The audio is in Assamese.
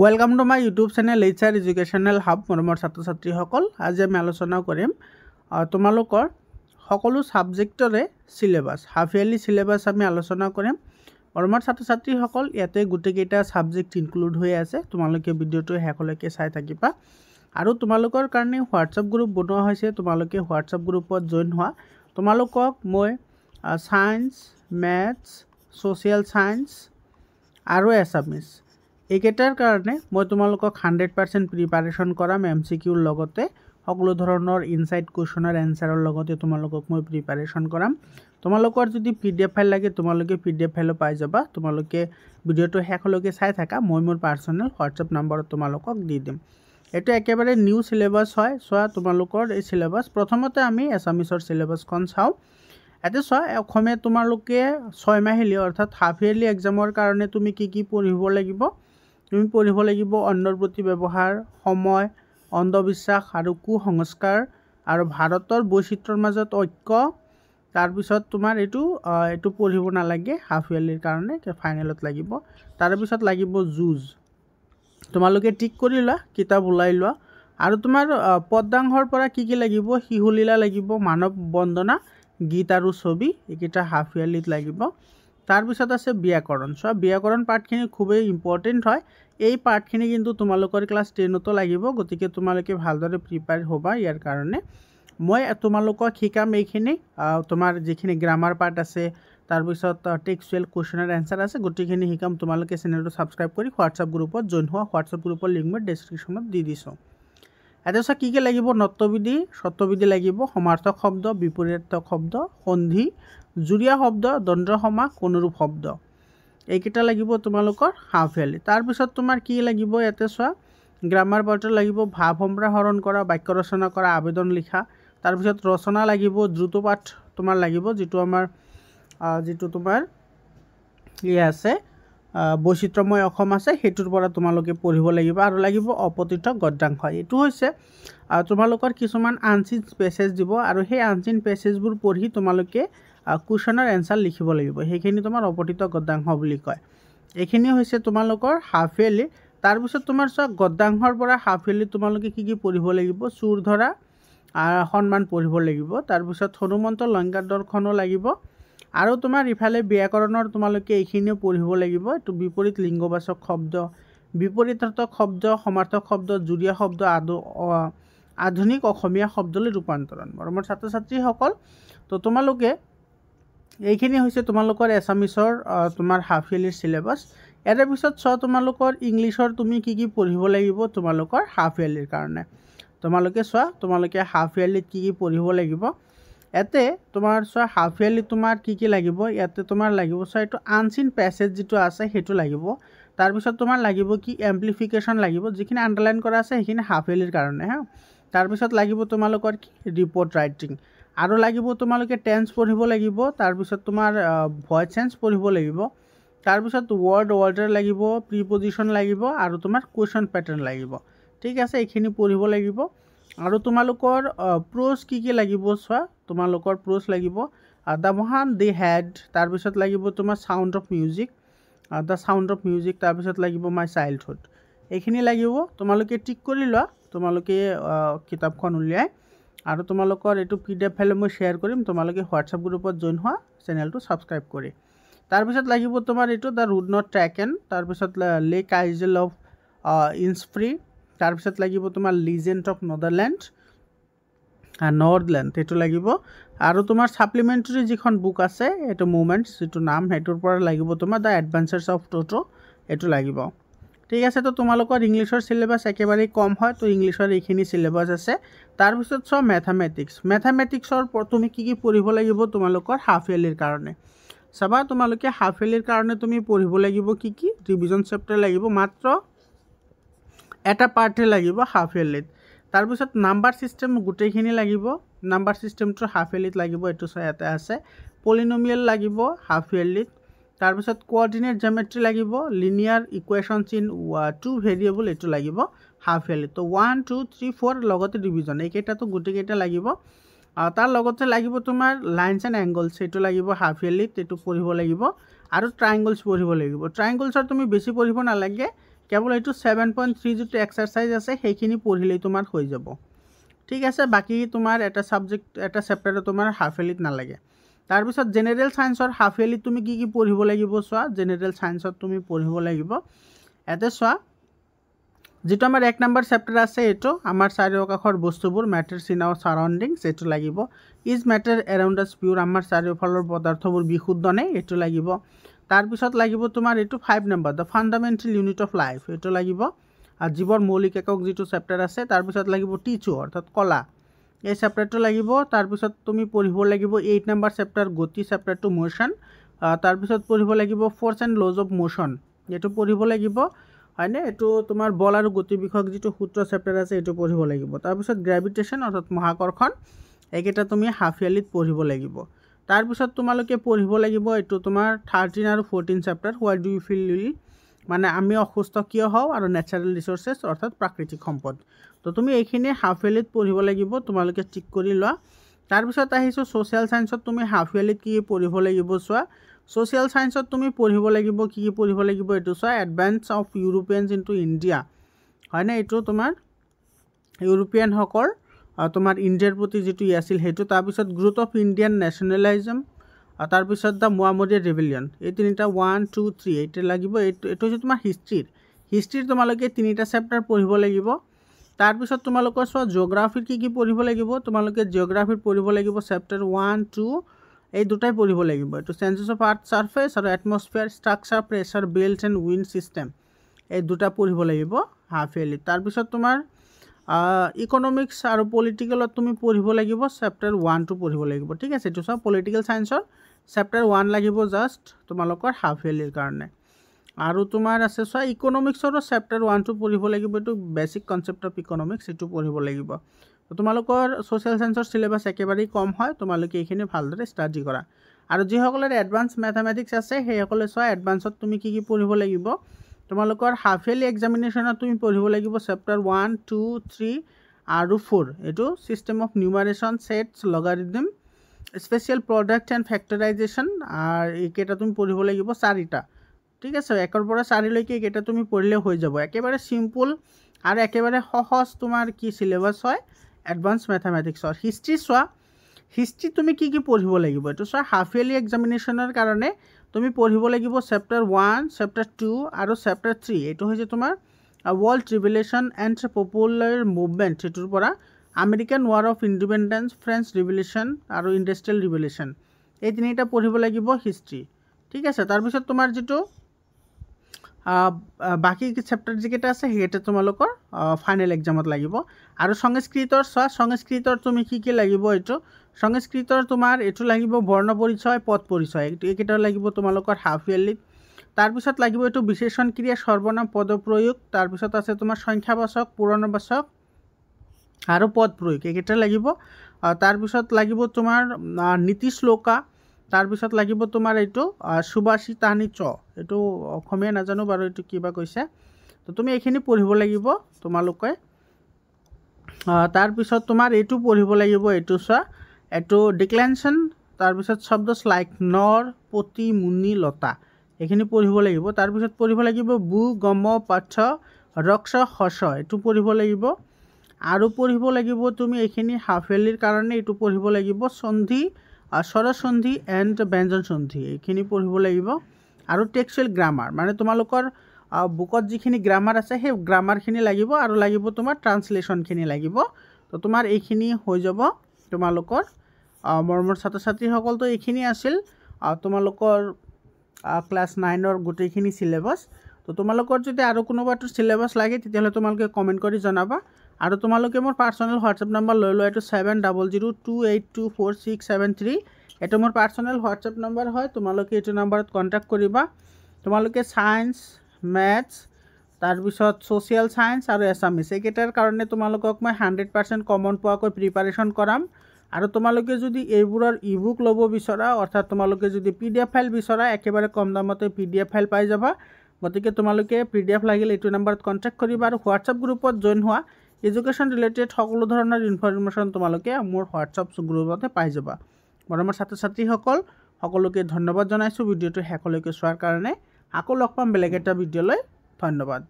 Welcome to my YouTube channel HR educational hub মৰমৰ ছাত্ৰ ছাত্ৰীসকল। আজি আমি আলোচনা কৰিম তোমালোকৰ সকলো ছাবজেক্টৰে সিলেবাস, হাফ ইয়াৰলি সিলেবাস আমি আলোচনা কৰিম। মৰমৰ ছাত্ৰ ছাত্ৰীসকল, ইয়াতে গোটেইকেইটা ছাবজেক্ট ইনক্লুড হৈ আছে। তোমালোকে ভিডিঅ'টো শেষলৈকে চাই থাকিবা। আৰু তোমালোকৰ কাৰণে হোৱাটছআপ গ্ৰুপ বনোৱা হৈছে, তোমালোকে হোৱাটছআপ গ্ৰুপত জইন হোৱা। তোমালোকক মই সায়েন্স, মেথছ, ছ'চিয়েল সায়েন্স আৰু এছামিছ এইকেইটাৰ কাৰণে মই তোমালোকক 100% প্ৰিপাৰেশ্যন কৰাম। MCQৰ লগতে সকলো ধৰণৰ ইনসাইট কুৱেশ্যনৰ এনচাৰৰ লগতে তোমালোকক মই প্ৰিপাৰেশ্যন কৰাম। তোমালোকৰ যদি PDF ফাইল লাগে তোমালোকে PDF ফাইলো পাই যাবা। তোমালোকে ভিডিঅ'টো শেষলৈকে চাই থাকা। মই মোৰ পাৰ্চনেল হোৱাটছআপ নম্বৰত তোমালোকক দি দিম। এইটো একেবাৰে নিউ সিলেবাস হয়। চোৱা, তোমালোকৰ এই সিলেবাস প্ৰথমতে আমি এছামিছৰ সিলেবাসখন চাওঁ। এতিয়া চোৱা, অসমীয়া তোমালোকে 6 মাহিলী অৰ্থাৎ হাফ ইয়াৰলি এক্সামৰ কাৰণে তুমি কি পঢ়িব লাগিব। তুমি পঢ়িব লাগিব অন্যৰ প্ৰতি ব্যৱহাৰ, সময়, অন্ধবিশ্বাস আৰু কুসংস্কাৰ আৰু ভাৰতৰ বৈচিত্ৰ্যৰ মাজত ঐক্য। তাৰপিছত তোমাৰ এইটো পঢ়িব নালাগে, হাফ ইয়াৰলিৰ কাৰণে ফাইনেলত লাগিব। তাৰপিছত লাগিব যুঁজ। তোমালোকে টিক কৰি লোৱা, কিতাপ ওলাই লোৱা। আৰু তোমাৰ পদ্যাংশৰ পৰা কি লাগিব, শিশুলীলা লাগিব, মানৱ বন্দনা, গীত আৰু ছবি, এইকেইটা হাফ ইয়াৰলিত লাগিব। তাৰপিছত আছে ব্যাকৰণ। চোৱা, ব্যাকৰণ পাৰ্টখিনি খুবেই ইম্পৰ্টেণ্ট হয়। এই পাৰ্টখিনি কিন্তু তোমালোকৰ ক্লাছ 10তো লাগিব, গতিকে তোমালোকে ভালদৰে প্ৰিপেয়াৰ হ'বা। ইয়াৰ কাৰণে মই তোমালোকক শিকাম এইখিনি, তোমাৰ যিখিনি গ্ৰামাৰ পাৰ্ট আছে, তাৰপিছত টেক্সচুৱেল কুৱেশ্যনৰ এনচাৰ আছে, গোটেইখিনি শিকাম। তোমালোকে চেনেলটো ছাবস্ক্ৰাইব কৰি হোৱাটছআপ গ্ৰুপত জইন হোৱা। হোৱাটছআপ গ্ৰুপৰ লিংক মই ডেছক্ৰিপশ্যনত দি দিছোঁ। এতিয়া চোৱা, কি লাগিব, নত্যবিধি, সত্যবিধি লাগিব, সমাৰ্থক শব্দ, বিপৰীতাৰ্থক শব্দ, সন্ধি, জুৰীয়া শব্দ, দ্বন্দ্ব সমাস, অনুৰূপ শব্দ, এইকেইটা লাগিব তোমালোকৰ হাফ ইয়াৰলি। তাৰপিছত তোমাৰ কি লাগিব, ইয়াতে চোৱা, গ্ৰামাৰ পাৰ্টৰ লাগিব, ভাৱ সম্প্ৰসাৰণ কৰা, বাক্য ৰচনা কৰা, আবেদন লিখা। তাৰপিছত ৰচনা লাগিব, দ্ৰুত পাঠ তোমাৰ লাগিব, যিটো তোমাৰ আছে বৈচিত্ৰ্যময় অসম আছে, সেইটোৰ পৰা তোমালোকে পঢ়িব লাগিব। আৰু লাগিব অপতৃত গদ্যাংশ। এইটো হৈছে তোমালোকৰ কিছুমান আনচিন পেছেজ দিব, আৰু সেই আনচিন পেছেজবোৰ পঢ়ি তোমালোকে কুৱেশ্যনৰ এনচাৰ লিখিব লাগিব। সেইখিনি তোমাৰ অপতৃত গদ্যাংশ বুলি কয়। এইখিনি হৈছে তোমালোকৰ হাফ ইয়াৰলি। তাৰপিছত তোমাৰ চোৱা, গদ্যাংশৰ পৰা হাফ ইয়াৰলি তোমালোকে কি পঢ়িব লাগিব, চুৰ ধৰা সন্মান পঢ়িব লাগিব। তাৰপিছত হনুমন্ত লংকাৰ দৰ্শনো লাগিব। আৰু তোমাৰ ইফালে ব্যাকৰণৰ তোমালোকে এইখিনিও পঢ়িব লাগিব। এইটো বিপৰীত লিংগবাচক শব্দ, বিপৰীতাৰ্থক শব্দ, সমাৰ্থক শব্দ, জুৰীয়া শব্দ, আধুনিক অসমীয়া শব্দলৈ ৰূপান্তৰণ। মৰমৰ ছাত্ৰ ছাত্ৰীসকল, তো তোমালোকে এইখিনি হৈছে তোমালোকৰ এছামিছৰ তোমাৰ হাফ ইয়াৰলিৰ চিলেবাছ। ইয়াৰ পিছত চোৱা, তোমালোকৰ ইংলিছৰ তুমি কি পঢ়িব লাগিব তোমালোকৰ হাফ ইয়াৰলিৰ কাৰণে। তোমালোকে চোৱা, তোমালোকে হাফ ইয়াৰলিত কি পঢ়িব লাগিব। ইয়াতে তোমাৰ চোৱা, হাফ ইয়াৰলিত তোমাৰ কি লাগিব, ইয়াতে তোমাৰ লাগিব চোৱা, এইটো আনচিন পেছেজ যিটো আছে সেইটো লাগিব। তাৰপিছত তোমাৰ লাগিব কি, এম্প্লিফিকেশ্যন লাগিব, যিখিনি আণ্ডাৰলাইন কৰা আছে সেইখিনি হাফ ইয়াৰলিৰ কাৰণে। তাৰপিছত লাগিব তোমালোকৰ কি, ৰিপৰ্ট ৰাইটিং। আৰু লাগিব তোমালোকে টেন্স পঢ়িব লাগিব। তাৰপিছত তোমাৰ ভইচ চেঞ্জ পঢ়িব লাগিব। তাৰপিছত অৰ্ডাৰ লাগিব, প্ৰিপজিশ্যন লাগিব, আৰু তোমাৰ কুৱেশ্যন পেটাৰ্ণ লাগিব। ঠিক আছে, এইখিনি পঢ়িব লাগিব। আৰু তোমালোকৰ প্ৰ'জ কি লাগিব চোৱা, তোমালোকৰ প্ৰ'জ লাগিব দ্য মহান দি হেড। তাৰপিছত লাগিব তোমাৰ sound of music, the sound of music. তাৰপিছত লাগিব মাই চাইল্ডহুড। এইখিনি লাগিব, তোমালোকে টিক কৰি লোৱা। তোমালোকে কিতাপখন উলিয়াই, আৰু তোমালোকৰ এইটো PDF ফাইল মই শ্বেয়াৰ কৰিম। তোমালোকে হোৱাটছআপ গ্ৰুপত জইন হোৱা, চেনেলটো ছাবস্ক্ৰাইব কৰি। তাৰপিছত লাগিব তোমাৰ এইটো দ্য ৰুড নট ট্ৰেকেন। তাৰপিছত লেক আইজেল অফ ইনছফ্ৰী। তাৰপিছত লাগিব তোমাৰ লিজেণ্ড অফ নৰ্ডলেণ্ড, সেইটো লাগিব। আৰু তোমাৰ ছাপ্লিমেণ্টাৰী যিখন বুক আছে, এইটো মুভমেণ্টছ যিটো নাম, সেইটোৰ পৰা লাগিব তোমাৰ দ্য এডভেঞ্চাৰ্ছ অফ ট'টো, এইটো লাগিব। ঠিক আছে, তো তোমালোকৰ ইংলিছৰ চিলেবাছ একেবাৰেই কম হয়, তো ইংলিছৰ এইখিনি চিলেবাছ আছে। তাৰপিছত চোৱা, মেথামেটিক্সৰ তুমি কি পঢ়িব লাগিব তোমালোকৰ হাফ ইয়াৰলিৰ কাৰণে। চাবা, তোমালোকে হাফ ইয়াৰলিৰ কাৰণে তুমি পঢ়িব লাগিব কি ৰিভিজন চেপ্টাৰ লাগিব, মাত্ৰ এটা পাৰ্টহে লাগিব হাফ ইয়াৰলিত। তাৰপিছত নাম্বাৰ ছিষ্টেম গোটেইখিনি লাগিব। নাম্বাৰ ছিষ্টেমটো হাফ ইয়াৰলিত লাগিব, এইটো চোৱা ইয়াতে আছে। পলিনমিয়েল লাগিব হাফ ইয়াৰলিত। তাৰপিছত কোঅৰ্ডিনেট জিঅ'মেট্ৰি লাগিব, লিনিয়াৰ ইকুৱেশ্যনছ ইন 2 ভেৰিয়েবল, এইটো লাগিব হাফ ইয়াৰলিত। তো 1, 2, 3, 4 লগতে ডিভিজন, এইকেইটাতো গোটেইকেইটা লাগিব। তাৰ লগতে লাগিব তোমাৰ লাইনছ এণ্ড এংগলছ, এইটো লাগিব হাফ ইয়াৰলিত, এইটো পঢ়িব লাগিব। আৰু ট্ৰাইংগলছ পঢ়িব লাগিব। ট্ৰাইংগলছৰ তুমি বেছি পঢ়িব নালাগে, কেৱল এইটো 7.3 যিটো এক্সাৰসাইজ আছে সেইখিনি পঢ়িলেই তোমাৰ হৈ যাব ঠিক আছে বাকি তোমাৰ এটা সাবজেক্ট এটা চেপ্টাৰ তোমাৰ হাফ ইয়াৰলিত নালাগে তাৰ পিছত জেনাৰেল সায়েন্সৰ হাফ ইয়াৰলিত তুমি কি পঢ়িব লাগিব চোৱা জেনাৰেল সায়েন্সত তুমি পঢ়িব লাগিব এতে চোৱা যেটো আমাৰ এক নম্বৰ চেপ্টাৰ আছে এটো আমাৰ চাৰিওকাষৰ বস্তুবোৰ ম্যাটাৰছ ইন আৱাৰ সাৰাউন্ডিংছ এটো লাগিব ইজ ম্যাটাৰ এৰাউন্ড আস পিউৰ আমাৰ চাৰিওফালৰ পদাৰ্থবোৰ বিশুদ্ধ নে এটো লাগিব তাৰ পিছত লাগিব তোমাৰ এটো 5 number the fundamental unit of life এটো লাগিব আৰ জীৱৰ মৌলিক একক যেটো চেপ্টাৰ আছে তাৰ পিছত লাগিব টিচু অৰ্থাৎ কলা এই চেপ্টাৰটো লাগিব তাৰ পিছত তুমি পঢ়িব লাগিব 8 নম্বৰ চেপ্টাৰ গতি চেপ্টাৰটো মোশন তাৰ পিছত পঢ়িব লাগিব force and laws of motion এটো পঢ়িব লাগিব হয়নে এটো তোমাৰ বল আৰু গতি বিষয়ক যেটো সূত্ৰ চেপ্টাৰ আছে এটো পঢ়িব লাগিব তাৰ পিছত গ্ৰেভিটেশন অৰ্থাৎ মহাকৰ্ষণ এইকেটা তুমি হাফ ইয়াৰলিত পঢ়িব লাগিব তাৰ পিছত তোমালোকে পঢ়িব লাগিব এটো তোমাৰ 13 আৰু 14 chapter why do you feel মানে আমি অসুস্থ কিয় হও আৰু ন্যাচাৰাল ৰিসোৰ্সেস অৰ্থাৎ প্ৰাকৃতিক সম্পদ তো তুমি এইখিনি হাফ ইয়াৰলিত পঢ়িব লাগিব তোমালোকে ঠিক কৰি লোৱা তাৰ পিছত আহিছো সোশ্যাল সায়েন্সত তুমি হাফ ইয়াৰলিত কি পঢ়িব লাগিব চোৱা সোশ্যাল সায়েন্সত তুমি পঢ়িব লাগিব কি পঢ়িব লাগিব এটো চোৱা advance of Europeans into India হয় না এটো তোমাৰ ইউৰোপিয়ান হকৰ তোমাৰ ইন্ডিয়াৰ প্ৰতি যেটো আছিল হেতু তাৰ পিছত গ্ৰোথ অফ ইন্ডিয়ান ন্যাশনালিজম তাৰ পিছত দা মোহাম্মদিয়া ৰিবেলিয়ন এই তিনিটা 1 2 3 এটা লাগিব এটো যে তোমাৰ হিষ্ট্ৰিৰ তোমালোকে তিনিটা চেপ্টাৰ পঢ়িব লাগিব তাৰ পিছত তোমালোকৰ সো জিওগ্ৰাফিৰ কি পঢ়িব লাগিব তোমালোকে জিওগ্ৰাফিৰ পঢ়িব লাগিব চেপ্টাৰ 1 2 এই দুটাই পঢ়িব লাগিব এটো চেঞ্জেস অফ আৰ্থ সাৰফেস আৰু atmosphere structure pressure belt and wind system এই দুটা পঢ়িব লাগিব হাফ ইয়াৰলি তাৰ পিছত তোমাৰ ইকোনমিক্স আৰু পলিটিক্যালত তুমি পঢ়িব লাগিব চেপ্টাৰ 1 2 পঢ়িব লাগিব ঠিক আছে এটো সব পলিটিক্যাল সায়েন্সৰ চেপ্টাৰ 1 লাগিব জাস্ট তোমালোকৰ হাফ ইয়াৰলিৰ কাৰণে আৰু তোমাৰ আছে সো ইকোনমিক্সৰ চেপ্টাৰ 1 2 পঢ়িব লাগিব এটো বেসিক কনসেপ্ট অফ ইকোনমিক্স এটো পঢ়িব লাগিব তো তোমালোকৰ সোশ্যাল সায়েন্সৰ সিলেবাস একেবাৰে কম হয় তোমালোকে এইখিনি ভালদৰে ষ্টাডি কৰা আৰু যিসকলৰ এডভান্স ম্যাথমেটিক্স আছে সেইসকলে সো এডভান্সত তুমি কি পঢ়িব লাগিব তোমালোকৰ হাফ ইয়াৰলি এক্সামিনেশনত তুমি পঢ়িব লাগিব চেপ্টাৰ 1 2 3 আৰু 4 এটো system of numeration sets logarithm special product and factorization আৰ এইকেটা তুমি পঢ়িব লাগিব চাৰিটা ঠিক আছে একৰ পৰা 4 লৈকে এইকেটা তুমি পঢ়িলে হৈ যাব একেবাৰে সিম্পল আৰু একেবাৰে সহজ তোমাৰ কি সিলেবাস হয় এডভান্স ম্যাথমেটিক্সৰ হিষ্ট্ৰি সোৱা হিষ্ট্ৰি তুমি কি পঢ়িব লাগিব এটো সোৱা হাফ ইয়াৰলি এক্সামিনেশনৰ কাৰণে তুমি পঢ়িব লাগিব চেপ্টাৰ 1 চেপ্টাৰ 2 আৰু চেপ্টাৰ 3 এটো হৈছে তোমাৰ world revolution and popular movement এটোৰ পৰা American war of independence French revolution আৰু ইন্ডাষ্ট্ৰিয়েল ৰিভলিউশন এই তিনিটা পঢ়িব লাগিব হিষ্ট্ৰি ঠিক আছে তাৰ পিছত তোমাৰ যেটো বাকি চেপ্টাৰ যেটা আছে হেটা তোমালোকৰ ফাইনাল এক্সামত লাগিব আৰু সংস্কৃতৰ তুমি কি লাগিব এটো সংস্কৃতৰ তোমাৰ এটো লাগিব বৰ্ণ পৰিচয় পদ পৰিচয় এইকেটা লাগিব তোমালোকৰ হাফ ইয়াৰলি তাৰ পিছত লাগিব এটো বিশেষণ ক্ৰিয়া সৰ্বনাম পদ প্ৰয়োগ তাৰ পিছত আছে তোমাৰ সংখ্যাবাচক পুৰণবাচক আৰু পদ প্ৰয়োগ এইকেটা লাগিব তাৰ পিছত লাগিব তোমাৰ নীতি শ্লোকা তাৰ পিছত লাগিব তোমাৰ এটো সুভাষিতানি চ এটো অসমীয়া নাজানো বাৰু এটো কিবা কৈছে তো তুমি এইখিনি পঢ়িব লাগিব তোমালোকে তাৰ পিছত তোমাৰ এটো পঢ়িব লাগিব এটো চোৱা এটো ডিক্লেনশন তাৰ পিছত শব্দ লাইক নৰ পতি মুনি লতা এইখিনি পঢ়িব লাগিব তাৰ পিছত পঢ়িব লাগিব বু গম পাঠ ৰক্ষ হস এটো পঢ়িব লাগিব আৰু পঢ়িব লাগিব তুমি এইখিনি হাফ ইয়াৰলিৰ কাৰণে এটো পঢ়িব লাগিব সন্ধি স্বৰসন্ধি এন্ড ব্যঞ্জন সন্ধি এইখিনি পঢ়িব লাগিব আৰু টেক্সচুৱেল গ্ৰামাৰ মানে তোমালোকৰ বুকত যিখিনি গ্ৰামাৰ আছে সেই গ্ৰামাৰখিনি লাগিব আৰু লাগিব তোমাৰ ট্ৰান্সলেশনখিনি লাগিব তো তোমাৰ এইখিনি হৈ যাব তোমালোকৰ মৰমৰ ছাত্ৰ ছাত্ৰীসকল তো এইখিনি আছিল তোমালোকৰ ক্লাস 9 গোটেইখিনি সিলেবাস তো তোমালোকৰ যদি আৰু কোনোবাটো সিলেবাস লাগে তেতিয়াহলে তোমালোকে কমেন্ট কৰি জনাবা আৰু তোমালোকে মোৰ পাৰ্সোনাল হোৱাটসএপ নম্বৰ লৈ লয় এটো 7002824673 এটো মোৰ পাৰ্সোনাল হোৱাটসএপ নম্বৰ হয় তোমালোকে এটো নম্বৰত কন্টাক্ট কৰিবা তোমালোকে সায়েন্স ম্যাথছ তাৰ পিছত সোশ্যাল সায়েন্স আৰু এছামিছ এইকেটাৰ কাৰণে তোমালোকক মই 100% কমন পোৱাকৈ প্ৰিপাৰেচন কৰাম আৰু তোমালোকে যদি এইবোৰৰ ইবুক লব বিচৰা অৰ্থাৎ তোমালোকে যদি পিডিএফ ফাইল বিচৰা একেবাৰে কম দামতে পিডিএফ ফাইল পাই যাবা গতিকে তোমালোকে পিডিএফ লাগিলে এটো নম্বৰত কন্টাক্ট কৰিবা আৰু হোৱাটসএপ গ্ৰুপত জয়েন হোৱা এডুকেশন ৰিলেটেড সকলো ধৰণৰ ইনফৰমেশন তোমালোকে মোৰ হোৱাটসএপ গ্ৰুপতে পাই যাবা মৰমৰ ছাত্ৰ ছাত্ৰীসকল সকলোকে ধন্যবাদ জনাইছো ভিডিওটো হেকলৈকে চোৱাৰ কাৰণে আকৌ লগ পাম বেলেগ এটা ভিডিঅলৈ ধন্যবাদ।